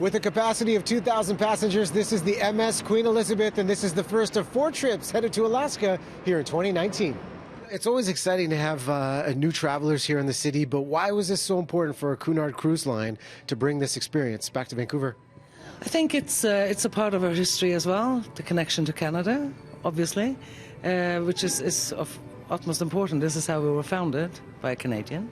With a capacity of 2,000 passengers, this is the MS Queen Elizabeth, and this is the first of 4 trips headed to Alaska here in 2019. It's always exciting to have new travelers here in the city, but why was this so important for a Cunard cruise line to bring this experience back to Vancouver? I think it's a part of our history as well, the connection to Canada, obviously, which is of utmost importance. This is how we were founded, by a Canadian.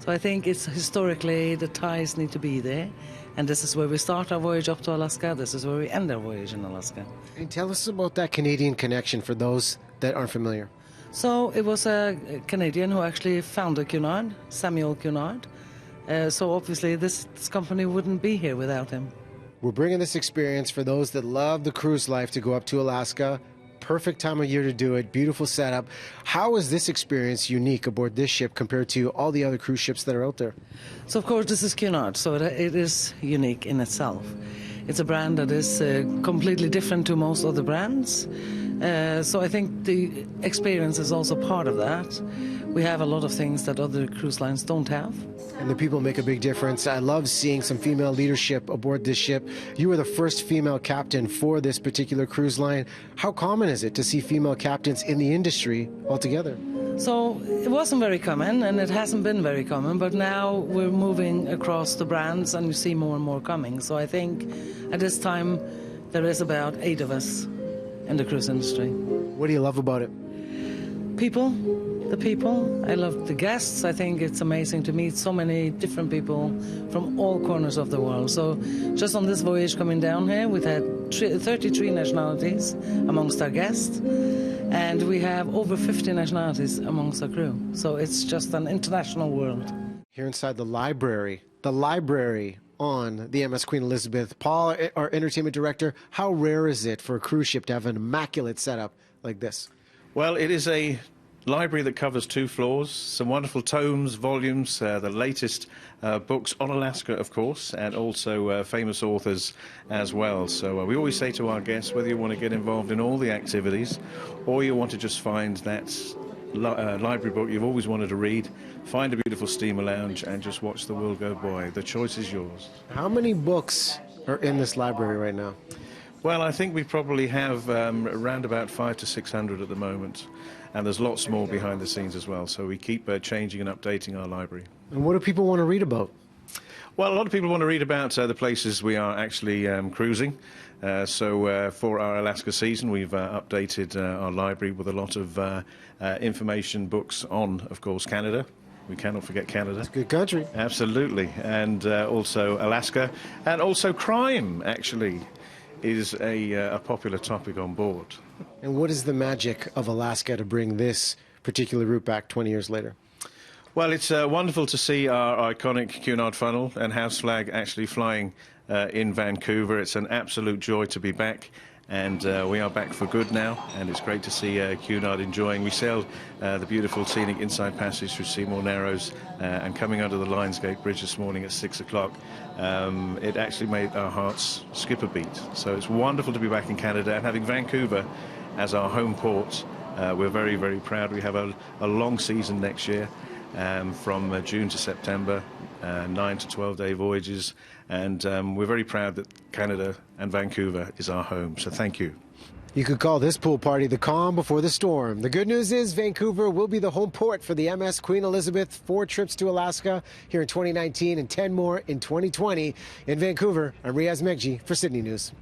So I think it's historically the ties need to be there, and this is where we start our voyage up to Alaska. This is where we end our voyage in Alaska. And tell us about that Canadian connection for those that aren't familiar. So it was a Canadian who actually founded Cunard, Samuel Cunard. So obviously this company wouldn't be here without him. We're bringing this experience for those that love the cruise life to go up to Alaska. Perfect time of year to do it, beautiful setup. How is this experience unique aboard this ship compared to all the other cruise ships that are out there? So of course this is Cunard, so it is unique in itself. It's a brand that is completely different to most other brands. So I think the experience is also part of that. We have a lot of things that other cruise lines don't have. And the people make a big difference. I love seeing some female leadership aboard this ship. You were the first female captain for this particular cruise line. How common is it to see female captains in the industry altogether? So it wasn't very common, and it hasn't been very common, but now we're moving across the brands and you see more and more coming. So I think at this time there is about 8 of us in the cruise industry. What do you love about it? People. The people. I love the guests. I think it's amazing to meet so many different people from all corners of the world. So just on this voyage coming down here, we've had 33 nationalities amongst our guests, and we have over 50 nationalities amongst our crew. So it's just an international world. Here inside the library on the MS Queen Elizabeth. Paul, our entertainment director, how rare is it for a cruise ship to have an immaculate setup like this? Well, it is a library that covers 2 floors, some wonderful tomes, volumes, the latest books on Alaska, of course, and also famous authors as well. So we always say to our guests, whether you want to get involved in all the activities or you want to just find that library book you've always wanted to read, find a beautiful steamer lounge and just watch the world go by. The choice is yours. How many books are in this library right now? Well, I think we probably have around about 500 to 600 at the moment, and there's lots more behind the scenes as well, so we keep changing and updating our library. And what do people want to read about? Well, a lot of people want to read about the places we are actually cruising. So for our Alaska season, we've updated our library with a lot of information books on, of course, Canada. We cannot forget Canada. It's a good country. Absolutely. And also Alaska. And also crime, actually, is a popular topic on board. And what is the magic of Alaska to bring this particular route back 20 years later? Well, it's wonderful to see our iconic Cunard funnel and house flag actually flying in Vancouver. It's an absolute joy to be back, and we are back for good now, and it's great to see Cunard enjoying. We sailed the beautiful scenic inside passage through Seymour Narrows and coming under the Lions Gate Bridge this morning at 6 o'clock. It actually made our hearts skip a beat. So it's wonderful to be back in Canada and having Vancouver as our home port. We're very, very proud. We have a long season next year. From June to September, 9 to 12-day voyages, and we're very proud that Canada and Vancouver is our home, so thank you. You could call this pool party the calm before the storm. The good news is Vancouver will be the home port for the MS Queen Elizabeth. 4 trips to Alaska here in 2019 and 10 more in 2020. In Vancouver, I'm Riaz for Sydney News.